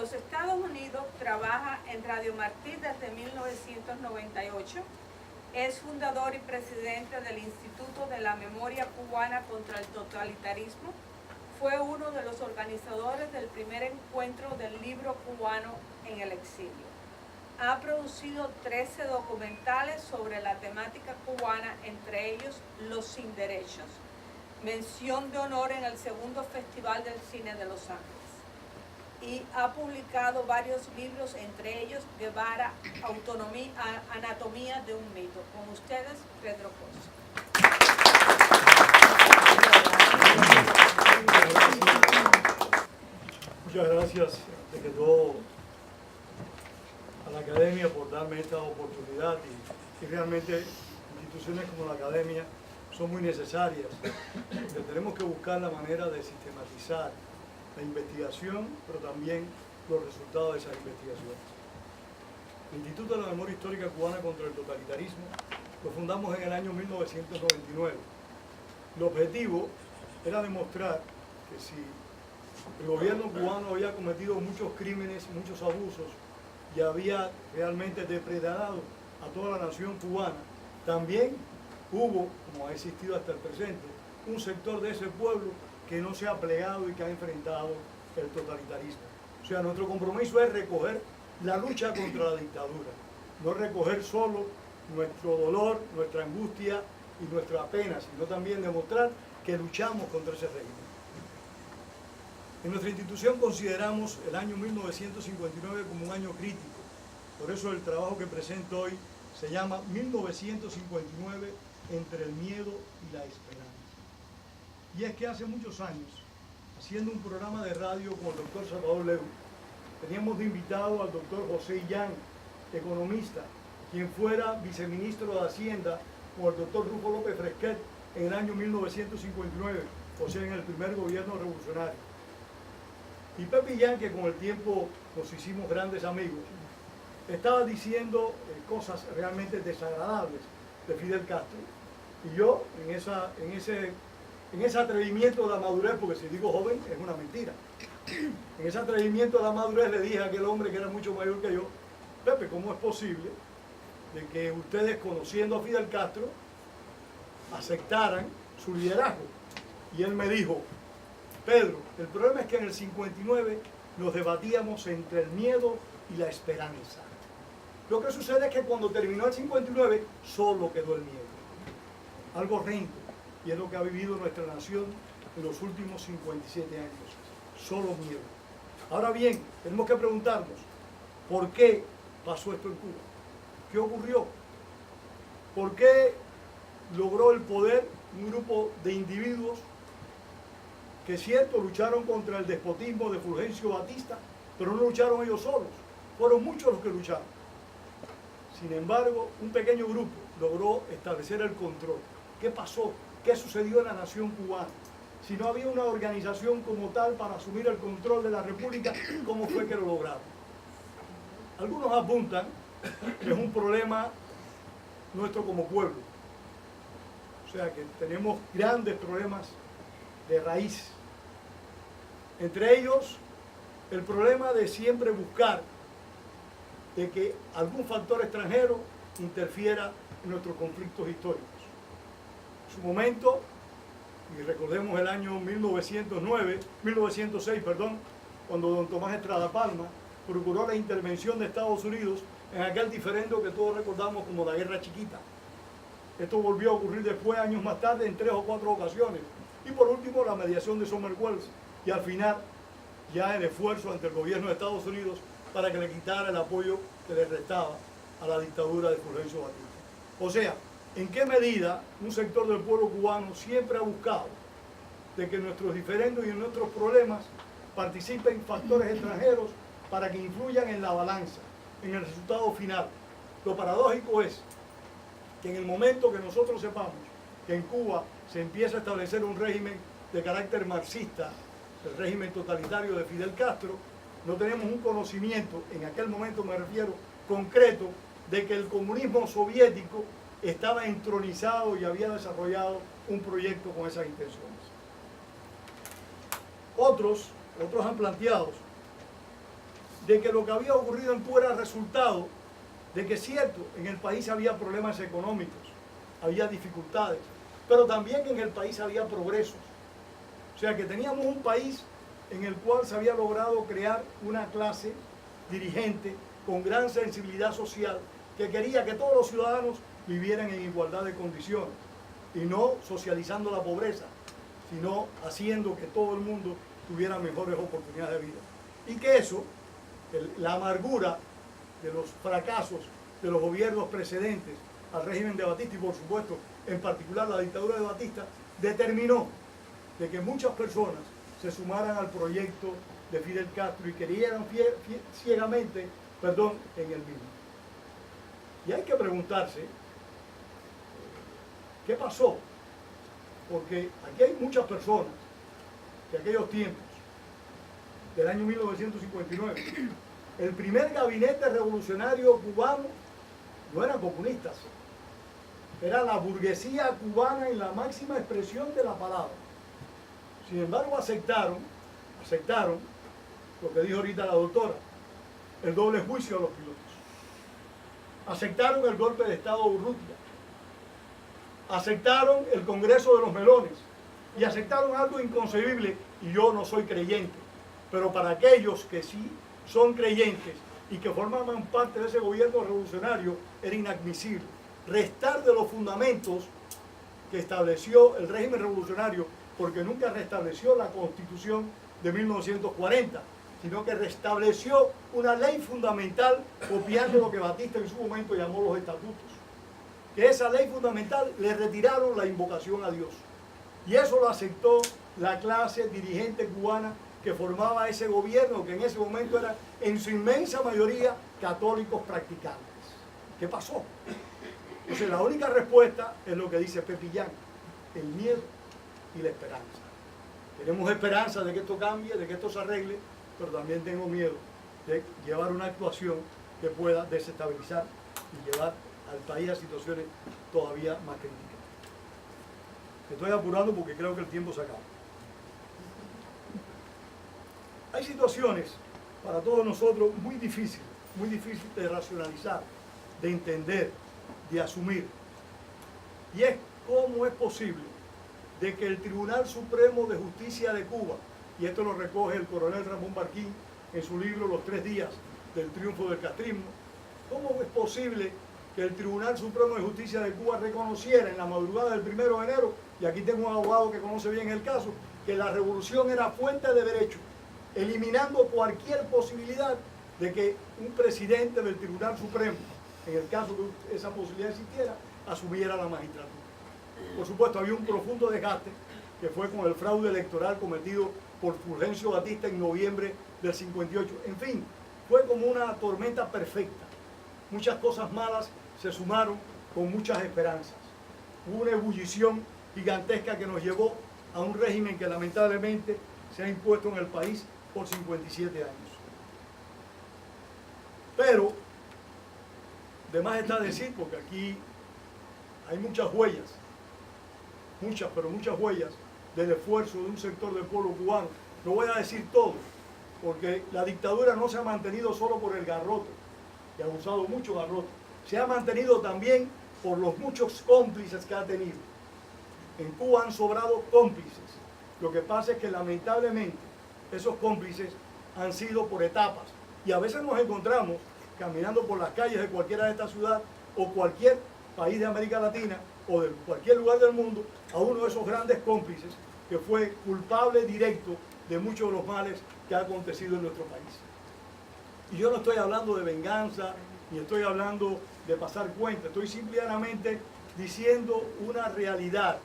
los Estados Unidos trabaja en Radio Martí desde 1998. Es fundador y presidente del Instituto de la Memoria Cubana contra el Totalitarismo. Fue uno de los organizadores del primer encuentro del libro cubano en el exilio. Ha producido 13 documentales sobre la temática cubana, entre ellos Los Sin Derechos, mención de honor en el segundo Festival del Cine de Los Ángeles. Y ha publicado varios libros, entre ellos Guevara, Anatomía de un mito. Con ustedes, Pedro Pozo. Muchas gracias, de que todo, a la Academia por darme esta oportunidad y realmente instituciones como la Academia son muy necesarias, porque tenemos que buscar la manera de sistematizar la investigación, pero también los resultados de esas investigaciones. El Instituto de la Memoria Histórica Cubana contra el Totalitarismo lo fundamos en el año 1999. El objetivo era demostrar que si el gobierno cubano había cometido muchos crímenes, muchos abusos y había realmente depredado a toda la nación cubana, también hubo, como ha existido hasta el presente, un sector de ese pueblo que no se ha plegado y que ha enfrentado el totalitarismo. O sea, nuestro compromiso es recoger la lucha contra la dictadura, no recoger solo nuestro dolor, nuestra angustia y nuestra pena, sino también demostrar que luchamos contra ese régimen. En nuestra institución consideramos el año 1959 como un año crítico, por eso el trabajo que presento hoy se llama 1959 entre el miedo y la esperanza. Y es que hace muchos años, haciendo un programa de radio con el doctor Salvador Leu, teníamos de invitado al doctor José Illán, economista, quien fuera viceministro de Hacienda con el doctor Rufo López Fresquet en el año 1959, o sea, en el primer gobierno revolucionario. Y Pepe Illán, que con el tiempo nos hicimos grandes amigos, estaba diciendo cosas realmente desagradables de Fidel Castro. Y yo, en ese atrevimiento de la madurez, porque si digo joven es una mentira, en ese atrevimiento de la madurez le dije a aquel hombre que era mucho mayor que yo: Pepe, ¿cómo es posible de que ustedes, conociendo a Fidel Castro, aceptaran su liderazgo? Y él me dijo: Pedro, el problema es que en el 59 nos debatíamos entre el miedo y la esperanza. Lo que sucede es que cuando terminó el 59 solo quedó el miedo, algo horrendo, y es lo que ha vivido nuestra nación en los últimos 57 años, solo miedo. Ahora bien, tenemos que preguntarnos, ¿por qué pasó esto en Cuba? ¿Qué ocurrió? ¿Por qué logró el poder un grupo de individuos que, cierto, lucharon contra el despotismo de Fulgencio Batista, pero no lucharon ellos solos? Fueron muchos los que lucharon. Sin embargo, un pequeño grupo logró establecer el control. ¿Qué pasó? ¿Qué sucedió en la nación cubana? Si no había una organización como tal para asumir el control de la República, ¿cómo fue que lo lograron? Algunos apuntan que es un problema nuestro como pueblo. O sea, que tenemos grandes problemas de raíz. Entre ellos, el problema de siempre buscar de que algún factor extranjero interfiera en nuestros conflictos históricos. En su momento, y recordemos el año 1906, cuando don Tomás Estrada Palma procuró la intervención de Estados Unidos en aquel diferendo que todos recordamos como la Guerra Chiquita. Esto volvió a ocurrir después, años más tarde, en 3 o 4 ocasiones. Y por último, la mediación de Summerwells. Y al final, ya el esfuerzo ante el gobierno de Estados Unidos para que le quitara el apoyo que le restaba a la dictadura de Fulgencio Batista. O sea, ¿en qué medida un sector del pueblo cubano siempre ha buscado de que nuestros diferendos y en nuestros problemas participen factores extranjeros para que influyan en la balanza, en el resultado final? Lo paradójico es que en el momento que nosotros sepamos que en Cuba se empieza a establecer un régimen de carácter marxista, el régimen totalitario de Fidel Castro, no tenemos un conocimiento, en aquel momento me refiero, concreto, de que el comunismo soviético estaba entronizado y había desarrollado un proyecto con esas intenciones. Otros han planteado de que lo que había ocurrido en Cuba era resultado de que, cierto, en el país había problemas económicos, había dificultades, pero también en el país había progresos. O sea que teníamos un país en el cual se había logrado crear una clase dirigente con gran sensibilidad social que quería que todos los ciudadanos vivieran en igualdad de condiciones y no socializando la pobreza, sino haciendo que todo el mundo tuviera mejores oportunidades de vida. Y que eso, la amargura de los fracasos de los gobiernos precedentes al régimen de Batista y por supuesto en particular la dictadura de Batista, determinó de que muchas personas se sumaran al proyecto de Fidel Castro y creyeran ciegamente, en el mismo. Y hay que preguntarse, ¿qué pasó? Porque aquí hay muchas personas de aquellos tiempos, del año 1959, el primer gabinete revolucionario cubano no eran comunistas, era la burguesía cubana en la máxima expresión de la palabra. Sin embargo, aceptaron lo que dijo ahorita la doctora, el doble juicio a los pilotos. Aceptaron el golpe de Estado de Urrutia. Aceptaron el Congreso de los Melones. Y aceptaron algo inconcebible, y yo no soy creyente, pero para aquellos que sí son creyentes y que formaban parte de ese gobierno revolucionario, era inadmisible. Restar de los fundamentos que estableció el régimen revolucionario, porque nunca restableció la Constitución de 1940, sino que restableció una ley fundamental copiando lo que Batista en su momento llamó los estatutos. Que esa ley fundamental le retiraron la invocación a Dios. Y eso lo aceptó la clase dirigente cubana que formaba ese gobierno, que en ese momento era en su inmensa mayoría católicos practicantes. ¿Qué pasó? Entonces la única respuesta es lo que dice Pepillán, el miedo y la esperanza. Tenemos esperanza de que esto cambie, de que esto se arregle, pero también tengo miedo de llevar una actuación que pueda desestabilizar y llevar al país a situaciones todavía más críticas. Me estoy apurando porque creo que el tiempo se acaba. Hay situaciones para todos nosotros muy difíciles de racionalizar, de entender, de asumir. Y es cómo es posible de que el Tribunal Supremo de Justicia de Cuba, y esto lo recoge el coronel Ramón Barquín en su libro Los 3 días del triunfo del castrismo, cómo es posible que el Tribunal Supremo de Justicia de Cuba reconociera en la madrugada del 1 de enero, y aquí tengo un abogado que conoce bien el caso, que la revolución era fuente de derecho, eliminando cualquier posibilidad de que un presidente del Tribunal Supremo, en el caso que esa posibilidad existiera, asumiera la magistratura. Por supuesto, había un profundo desgaste que fue con el fraude electoral cometido por Fulgencio Batista en noviembre del 58. En fin, fue como una tormenta perfecta. Muchas cosas malas se sumaron con muchas esperanzas. Hubo una ebullición gigantesca que nos llevó a un régimen que lamentablemente se ha impuesto en el país por 57 años. Pero, de más está decir, porque aquí hay muchas huellas, muchas huellas del esfuerzo de un sector del pueblo cubano. No voy a decir todo, porque la dictadura no se ha mantenido solo por el garrote, que ha usado mucho garrote, se ha mantenido también por los muchos cómplices que ha tenido. En Cuba han sobrado cómplices. Lo que pasa es que lamentablemente esos cómplices han sido por etapas. Y a veces nos encontramos caminando por las calles de cualquiera de estas ciudades o cualquier país de América Latina o de cualquier lugar del mundo a uno de esos grandes cómplices que fue culpable directo de muchos de los males que ha acontecido en nuestro país. Y yo no estoy hablando de venganza, ni estoy hablando de pasar cuenta, estoy simplemente diciendo una realidad,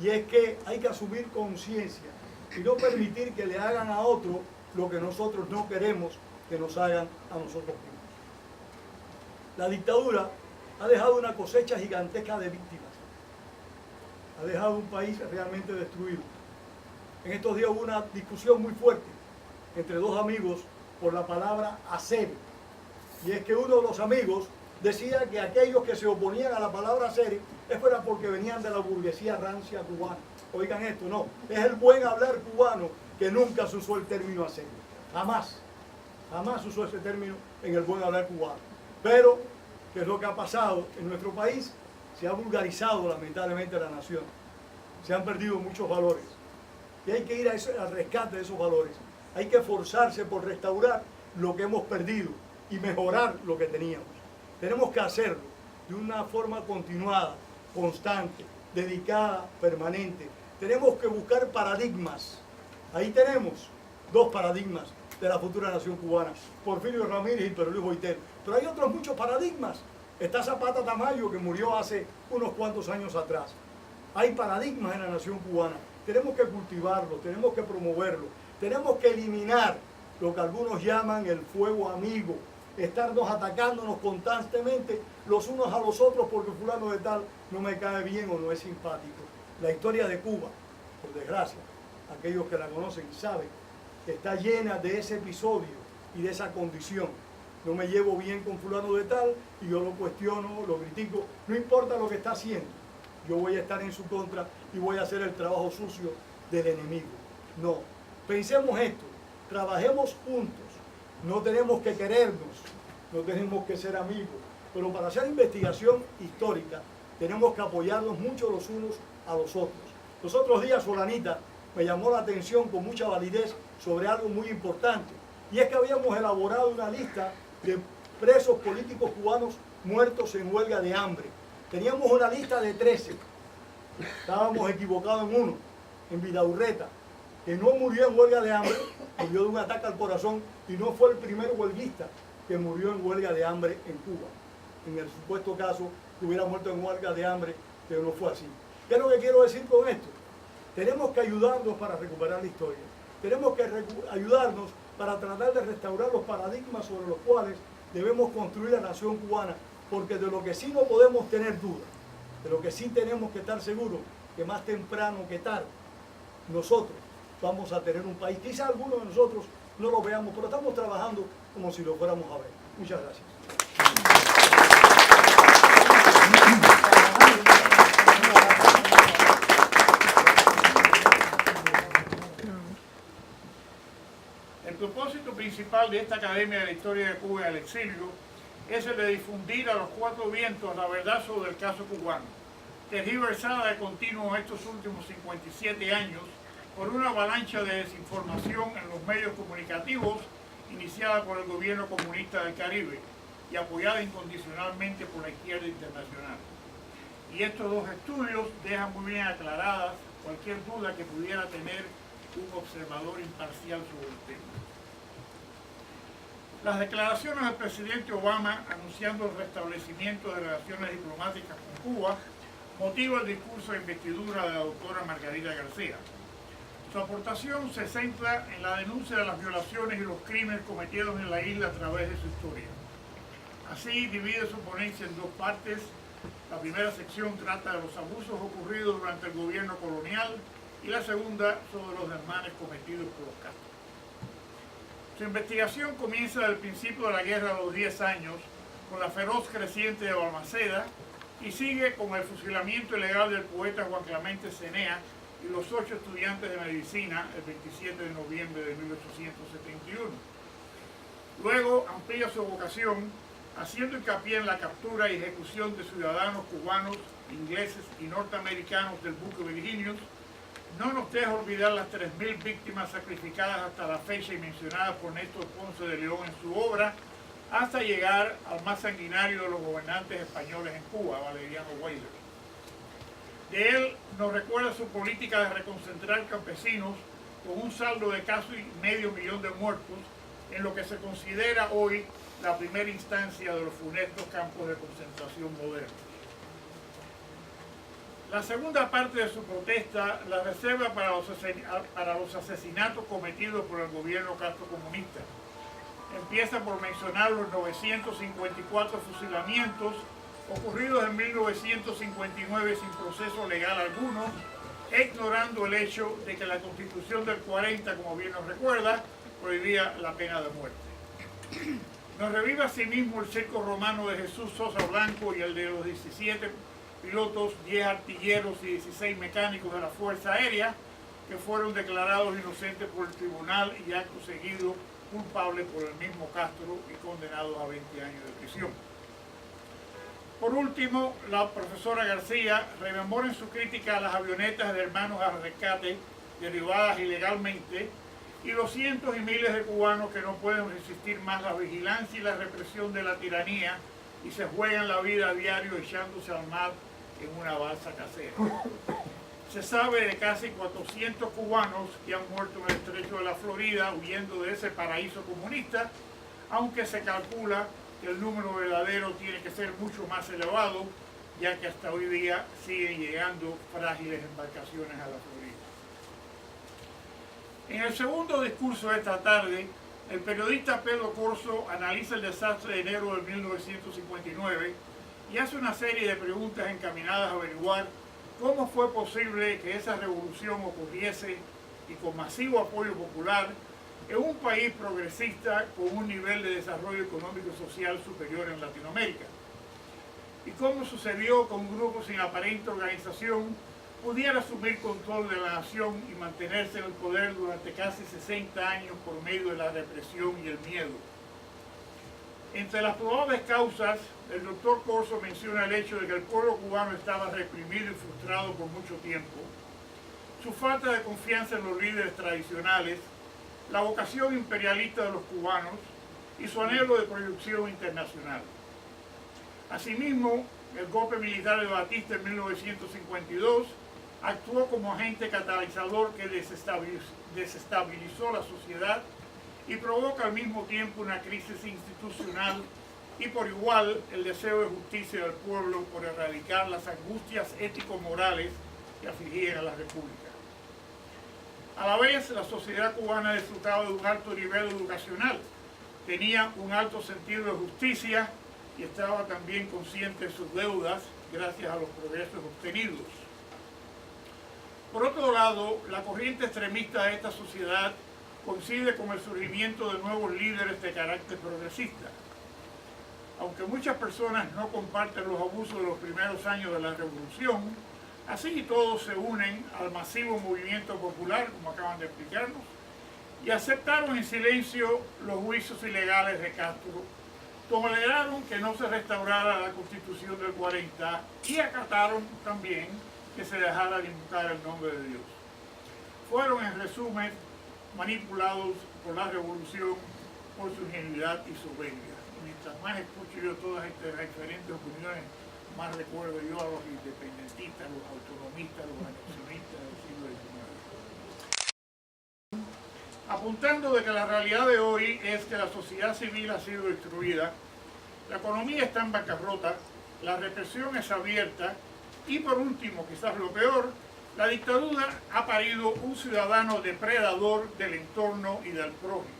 y es que hay que asumir conciencia y no permitir que le hagan a otro lo que nosotros no queremos que nos hagan a nosotros mismos. La dictadura ha dejado una cosecha gigantesca de víctimas, ha dejado un país realmente destruido. En estos días hubo una discusión muy fuerte entre dos amigos por la palabra hacer, y es que uno de los amigos decía que aquellos que se oponían a la palabra hacer era porque venían de la burguesía rancia cubana. Oigan esto, no, es el buen hablar cubano que nunca se usó el término hacer. Jamás usó ese término en el buen hablar cubano. Pero, ¿qué es lo que ha pasado en nuestro país? Se ha vulgarizado lamentablemente la nación. Se han perdido muchos valores. Y hay que ir al rescate de esos valores. Hay que esforzarse por restaurar lo que hemos perdido y mejorar lo que teníamos. Tenemos que hacerlo de una forma continuada, constante, dedicada, permanente. Tenemos que buscar paradigmas. Ahí tenemos dos paradigmas de la futura nación cubana, Porfirio Ramírez y Pedro Luis Boitero. Pero hay otros muchos paradigmas. Está Zapata Tamayo, que murió hace unos cuantos años atrás. Hay paradigmas en la nación cubana. Tenemos que cultivarlo, tenemos que promoverlo, tenemos que eliminar lo que algunos llaman el fuego amigo, estarnos atacándonos constantemente los unos a los otros porque fulano de tal no me cae bien o no es simpático. La historia de Cuba, por desgracia, aquellos que la conocen saben que está llena de ese episodio y de esa condición. No me llevo bien con fulano de tal y yo lo cuestiono, lo critico, no importa lo que está haciendo. Yo voy a estar en su contra y voy a hacer el trabajo sucio del enemigo. No, pensemos esto, trabajemos juntos, no tenemos que querernos, no tenemos que ser amigos, pero para hacer investigación histórica tenemos que apoyarnos mucho los unos a los otros. Los otros días Solanita me llamó la atención con mucha validez sobre algo muy importante, y es que habíamos elaborado una lista de presos políticos cubanos muertos en huelga de hambre. Teníamos una lista de 13, estábamos equivocados en uno, en Vidaurreta, que no murió en huelga de hambre, murió de un ataque al corazón y no fue el primer huelguista que murió en huelga de hambre en Cuba. En el supuesto caso que hubiera muerto en huelga de hambre, pero no fue así. ¿Qué es lo que quiero decir con esto? Tenemos que ayudarnos para recuperar la historia. Tenemos que ayudarnos para tratar de restaurar los paradigmas sobre los cuales debemos construir la nación cubana, porque de lo que sí no podemos tener duda, de lo que sí tenemos que estar seguros, que más temprano que tarde, nosotros vamos a tener un país. Quizá algunos de nosotros no lo veamos, pero estamos trabajando como si lo fuéramos a ver. Muchas gracias. El propósito principal de esta Academia de la Historia de Cuba y el Exilio es el de difundir a los cuatro vientos la verdad sobre el caso cubano, tergiversada de continuo estos últimos 57 años por una avalancha de desinformación en los medios comunicativos iniciada por el gobierno comunista del Caribe y apoyada incondicionalmente por la izquierda internacional. Y estos dos estudios dejan muy bien aclaradas cualquier duda que pudiera tener un observador imparcial sobre el tema. Las declaraciones del presidente Obama anunciando el restablecimiento de relaciones diplomáticas con Cuba motiva el discurso de investidura de la doctora Margarita García. Su aportación se centra en la denuncia de las violaciones y los crímenes cometidos en la isla a través de su historia. Así divide su ponencia en dos partes. La primera sección trata de los abusos ocurridos durante el gobierno colonial y la segunda sobre los desmanes cometidos por los Castro. Su investigación comienza desde el principio de la Guerra de los 10 años con la feroz creciente de Balmaceda y sigue con el fusilamiento ilegal del poeta Juan Clemente Cenea y los 8 estudiantes de medicina el 27 de noviembre de 1871. Luego amplía su evocación haciendo hincapié en la captura y ejecución de ciudadanos cubanos, ingleses y norteamericanos del buque Virginius. No nos deja olvidar las 3.000 víctimas sacrificadas hasta la fecha y mencionadas por Néstor Ponce de León en su obra, hasta llegar al más sanguinario de los gobernantes españoles en Cuba, Valeriano Weyler. De él nos recuerda su política de reconcentrar campesinos con un saldo de casi 500.000 de muertos en lo que se considera hoy la primera instancia de los funestos campos de concentración modernos. La segunda parte de su protesta la reserva para los asesinatos cometidos por el gobierno castrocomunista. Empieza por mencionar los 954 fusilamientos ocurridos en 1959 sin proceso legal alguno, ignorando el hecho de que la Constitución del 40, como bien nos recuerda, prohibía la pena de muerte. Nos revive asimismo el circo romano de Jesús Sosa Blanco y el de los 17 pilotos, 10 artilleros y 16 mecánicos de la Fuerza Aérea que fueron declarados inocentes por el tribunal y acto seguido culpables por el mismo Castro y condenados a 20 años de prisión. Por último, la profesora García rememora en su crítica a las avionetas de hermanos al rescate derribadas ilegalmente y los cientos y miles de cubanos que no pueden resistir más la vigilancia y la represión de la tiranía y se juegan la vida a diario echándose al mar en una balsa casera. Se sabe de casi 400 cubanos que han muerto en el estrecho de la Florida huyendo de ese paraíso comunista, aunque se calcula que el número verdadero tiene que ser mucho más elevado, ya que hasta hoy día siguen llegando frágiles embarcaciones a la Florida. En el segundo discurso de esta tarde, el periodista Pedro Corso analiza el desastre de enero de 1959 y hace una serie de preguntas encaminadas a averiguar cómo fue posible que esa revolución ocurriese y con masivo apoyo popular en un país progresista con un nivel de desarrollo económico y social superior en Latinoamérica. Y cómo sucedió que un grupo sin aparente organización pudiera asumir control de la nación y mantenerse en el poder durante casi 60 años por medio de la represión y el miedo. Entre las probables causas, el doctor Corso menciona el hecho de que el pueblo cubano estaba reprimido y frustrado por mucho tiempo, su falta de confianza en los líderes tradicionales, la vocación imperialista de los cubanos y su anhelo de proyección internacional. Asimismo, el golpe militar de Batista en 1952 actuó como agente catalizador que desestabilizó la sociedad y provoca al mismo tiempo una crisis institucional y por igual el deseo de justicia del pueblo por erradicar las angustias ético-morales que afligían a la República. A la vez, la sociedad cubana disfrutaba de un alto nivel educacional, tenía un alto sentido de justicia y estaba también consciente de sus deudas gracias a los progresos obtenidos. Por otro lado, la corriente extremista de esta sociedad coincide con el surgimiento de nuevos líderes de carácter progresista. Aunque muchas personas no comparten los abusos de los primeros años de la revolución, así y todos se unen al masivo movimiento popular, como acaban de explicarnos, y aceptaron en silencio los juicios ilegales de Castro, toleraron que no se restaurara la Constitución del 40 y acataron también que se dejara de invocar el nombre de Dios. Fueron, en resumen, manipulados por la revolución, por su ingenuidad y soberbia. Mientras más escucho yo todas estas diferentes opiniones, más recuerdo yo a los independentistas, los autonomistas, los anexionistas del siglo XIX. Apuntando de que la realidad de hoy es que la sociedad civil ha sido destruida, la economía está en bancarrota, la represión es abierta y por último, quizás lo peor, la dictadura ha parido un ciudadano depredador del entorno y del prójimo.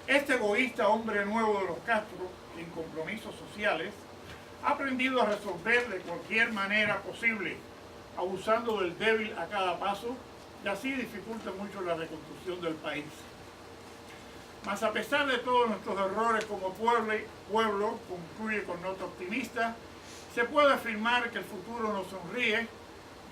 Este egoísta hombre nuevo de los Castro, sin compromisos sociales, ha aprendido a resolver de cualquier manera posible, abusando del débil a cada paso, y así dificulta mucho la reconstrucción del país. Mas a pesar de todos nuestros errores como pueblo, concluye con nota optimista, se puede afirmar que el futuro nos sonríe,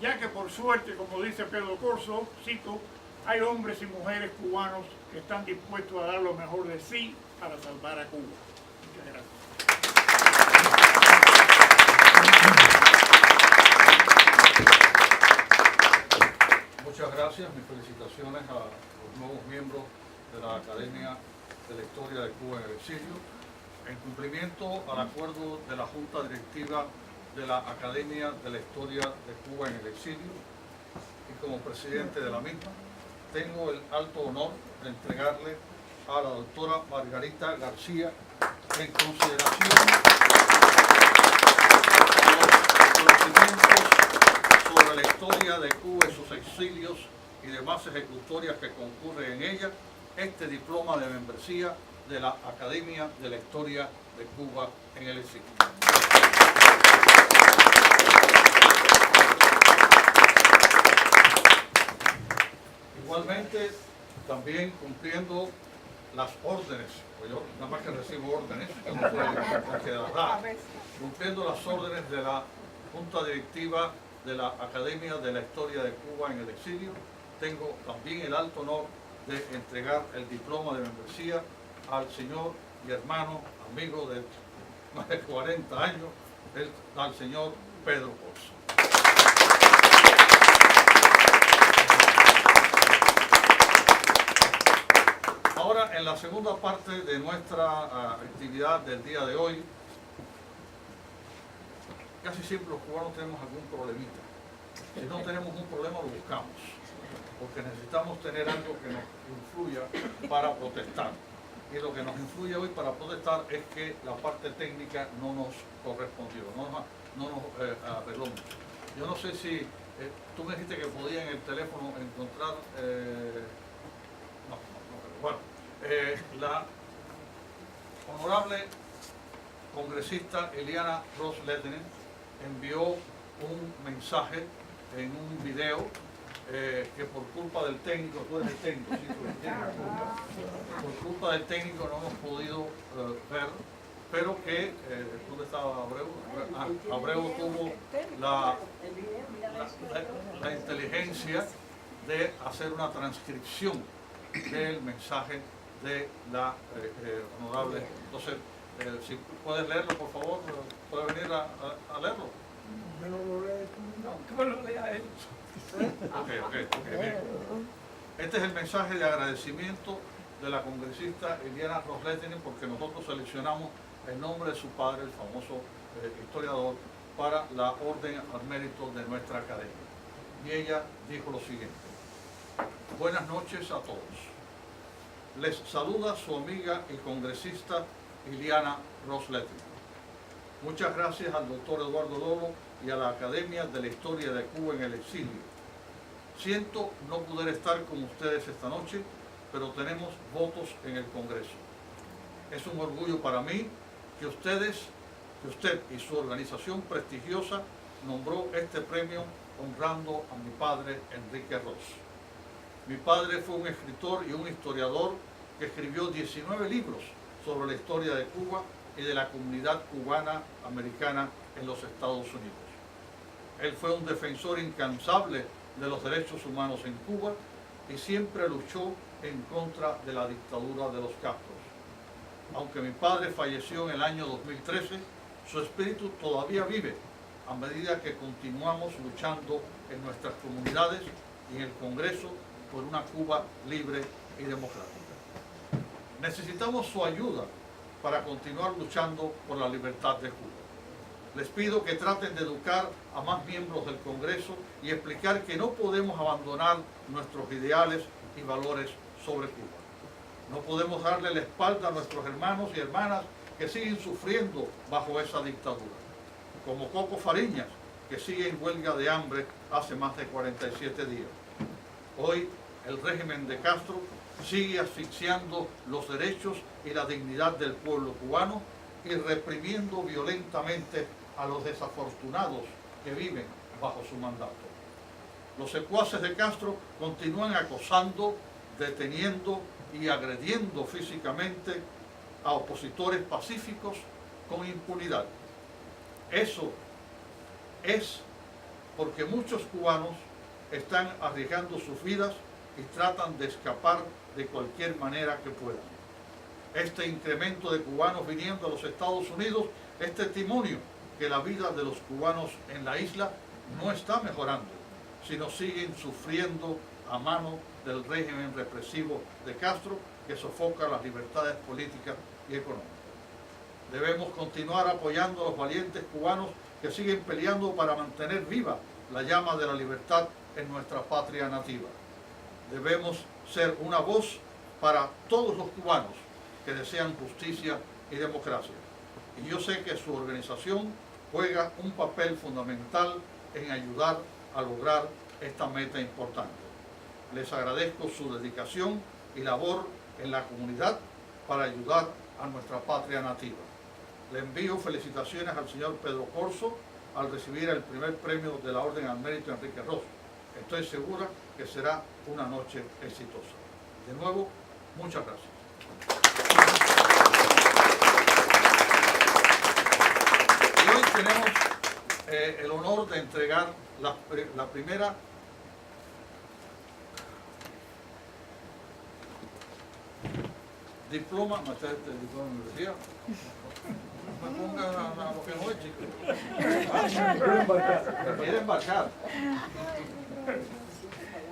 ya que por suerte, como dice Pedro Corso, cito, hay hombres y mujeres cubanos que están dispuestos a dar lo mejor de sí para salvar a Cuba. Muchas gracias. Muchas gracias, mis felicitaciones a los nuevos miembros de la Academia de la Historia de Cuba en el Exilio, en cumplimiento al acuerdo de la Junta Directiva de la Academia de la Historia de Cuba en el Exilio, y como presidente de la misma, tengo el alto honor de entregarle a la doctora Margarita García, en consideración de los conocimientos sobre la historia de Cuba y sus exilios y demás ejecutorias que concurren en ella, este diploma de membresía de la Academia de la Historia de Cuba en el Exilio. Igualmente, también cumpliendo las órdenes, pues yo nada más que recibo órdenes, cumpliendo las órdenes de la Junta Directiva de la Academia de la Historia de Cuba en el Exilio, tengo también el alto honor de entregar el diploma de membresía al señor y hermano, amigo de más de 40 años, al señor Pedro Corso. Ahora, en la segunda parte de nuestra actividad del día de hoy, casi siempre los cubanos tenemos algún problemita. Si no tenemos un problema, lo buscamos, porque necesitamos tener algo que nos influya para protestar. Y lo que nos influye hoy para protestar es que la parte técnica no nos correspondió, no nos arregló. Yo no sé si tú me dijiste que podía en el teléfono encontrar, la honorable congresista Eliana Ros-Lehtinen envió un mensaje en un video que por culpa del técnico, tú eres el técnico, sí, por culpa del técnico no hemos podido ver, pero que, ¿dónde estaba Abreu? Abreu tuvo la inteligencia de hacer una transcripción del mensaje de la honorable. Entonces, si puedes leerlo, por favor, puedes venir a leerlo. Yo no lo leo, No, que lo lea él. Ok, bien. Este es el mensaje de agradecimiento de la congresista Eliana Ros-Lehtinen, porque nosotros seleccionamos el nombre de su padre, el famoso historiador, para la orden al mérito de nuestra academia. Y ella dijo lo siguiente: buenas noches a todos. Les saluda su amiga y congresista Eliana Ros-Lehtinen. Muchas gracias al doctor Eduardo Lolo y a la Academia de la Historia de Cuba en el Exilio. Siento no poder estar con ustedes esta noche, pero tenemos votos en el Congreso. Es un orgullo para mí que usted y su organización prestigiosa nombró este premio honrando a mi padre Enrique Ros. Mi padre fue un escritor y un historiador que escribió 19 libros sobre la historia de Cuba y de la comunidad cubana americana en los Estados Unidos. Él fue un defensor incansable de los derechos humanos en Cuba y siempre luchó en contra de la dictadura de los Castros. Aunque mi padre falleció en el año 2013, su espíritu todavía vive a medida que continuamos luchando en nuestras comunidades y en el Congreso por una Cuba libre y democrática. Necesitamos su ayuda para continuar luchando por la libertad de Cuba. Les pido que traten de educar a más miembros del Congreso y explicar que no podemos abandonar nuestros ideales y valores sobre Cuba. No podemos darle la espalda a nuestros hermanos y hermanas que siguen sufriendo bajo esa dictadura, como Coco Fariñas, que sigue en huelga de hambre hace más de 47 días. Hoy el régimen de Castro sigue asfixiando los derechos y la dignidad del pueblo cubano y reprimiendo violentamente a los desafortunados que viven bajo su mandato. Los secuaces de Castro continúan acosando, deteniendo y agrediendo físicamente a opositores pacíficos con impunidad. Eso es porque muchos cubanos están arriesgando sus vidas y tratan de escapar de cualquier manera que puedan. Este incremento de cubanos viniendo a los Estados Unidos es testimonio que la vida de los cubanos en la isla no está mejorando, sino siguen sufriendo a mano del régimen represivo de Castro que sofoca las libertades políticas y económicas. Debemos continuar apoyando a los valientes cubanos que siguen peleando para mantener viva la llama de la libertad en nuestra patria nativa. Debemos ser una voz para todos los cubanos que desean justicia y democracia. Y yo sé que su organización juega un papel fundamental en ayudar a lograr esta meta importante. Les agradezco su dedicación y labor en la comunidad para ayudar a nuestra patria nativa. Le envío felicitaciones al señor Pedro Corso al recibir el primer premio de la Orden al Mérito Enrique Ros. Estoy segura que será una noche exitosa. De nuevo, muchas gracias. Y hoy tenemos el honor de entregar la primera diploma, no está este diploma de universidad. No me ponga lo que no es, chicos. Me quiere embarcar.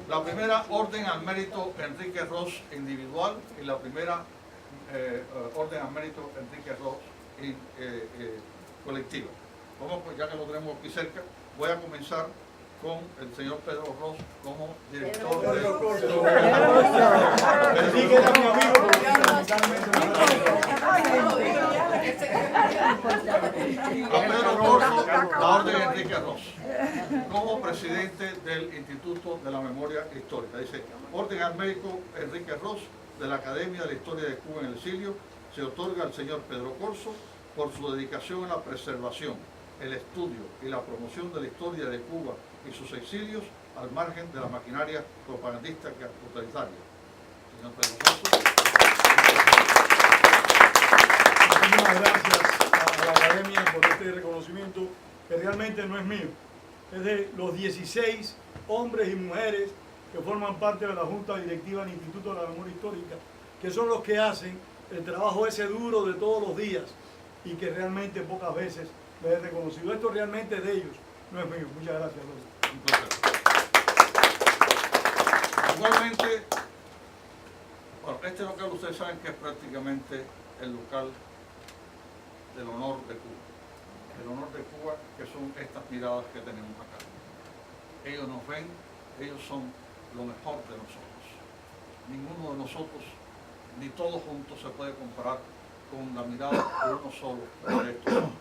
La primera orden al mérito Enrique Ros individual y la primera orden al mérito Enrique Ros colectiva. Vamos, pues ya que lo tenemos aquí cerca, voy a comenzar con el señor Pedro Ros como director de... A Pedro Corso, la orden Enrique Ros, como presidente del Instituto de la Memoria Histórica. Dice, orden al mérito Enrique Ros de la Academia de la Historia de Cuba en el Exilio, se otorga al señor Pedro Corso por su dedicación a la preservación, el estudio y la promoción de la historia de Cuba y sus exilios al margen de la maquinaria propagandista totalitaria. Señor Pedro Corso. Muchísimas gracias a la Academia por este reconocimiento que realmente no es mío, es de los 16 hombres y mujeres que forman parte de la Junta Directiva del Instituto de la Memoria Histórica, que son los que hacen el trabajo ese duro de todos los días y que realmente pocas veces me he reconocido. Esto realmente es de ellos, no es mío. Muchas gracias, López. Un placer. Igualmente, bueno, este local ustedes saben que es prácticamente el local del honor de Cuba. El honor de Cuba, que son estas miradas que tenemos acá. Ellos nos ven, ellos son lo mejor de nosotros. Ninguno de nosotros, ni todos juntos, se puede comparar con la mirada de uno solo de estos hombres.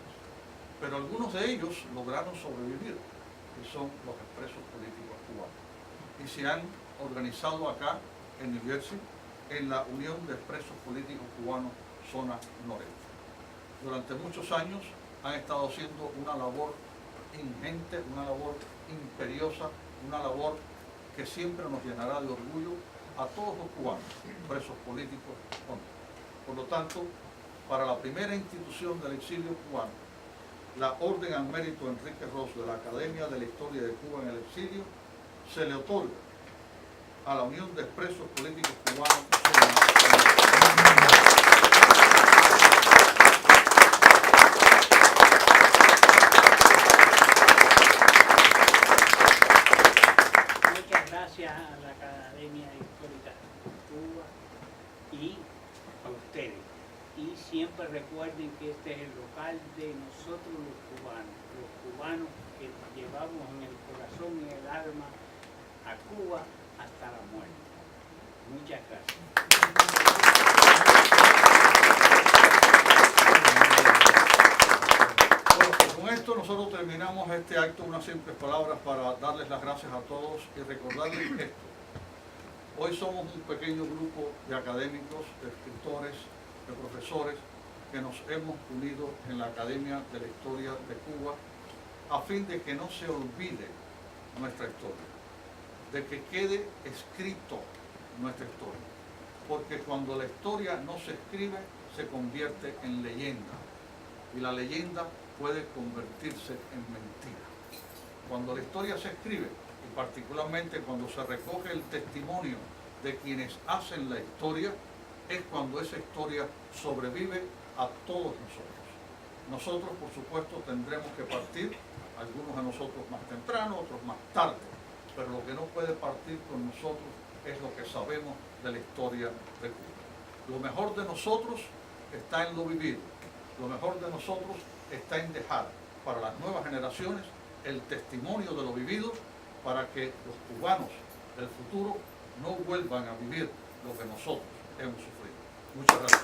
Pero algunos de ellos lograron sobrevivir, y son los expresos políticos cubanos. Y se han organizado acá, en New Jersey, en la Unión de Expresos Políticos Cubanos, Zona Noreste. Durante muchos años han estado haciendo una labor ingente, una labor imperiosa, una labor que siempre nos llenará de orgullo a todos los cubanos, presos políticos o no. Por lo tanto, para la primera institución del exilio cubano, la Orden al Mérito Enrique Ros de la Academia de la Historia de Cuba en el Exilio, se le otorga a la Unión de Expresos Políticos Cubanos. Muchas gracias a la Academia Histórica de Cuba y a ustedes. Y siempre recuerden que este es el local de nosotros los cubanos que llevamos en el corazón y en el alma a Cuba hasta la muerte. Muchas gracias. Bueno, con esto nosotros terminamos este acto, unas simples palabras para darles las gracias a todos y recordarles esto. Hoy somos un pequeño grupo de académicos, de escritores, de profesores que nos hemos unido en la Academia de la Historia de Cuba a fin de que no se olvide nuestra historia, de que quede escrito nuestra historia, porque cuando la historia no se escribe se convierte en leyenda y la leyenda puede convertirse en mentira. Cuando la historia se escribe y particularmente cuando se recoge el testimonio de quienes hacen la historia, es cuando esa historia sobrevive a todos nosotros. Nosotros, por supuesto, tendremos que partir, algunos de nosotros más temprano, otros más tarde, pero lo que no puede partir con nosotros es lo que sabemos de la historia de Cuba. Lo mejor de nosotros está en lo vivido, lo mejor de nosotros está en dejar para las nuevas generaciones el testimonio de lo vivido para que los cubanos del futuro no vuelvan a vivir lo que nosotros hemos sufrido. Muchas gracias.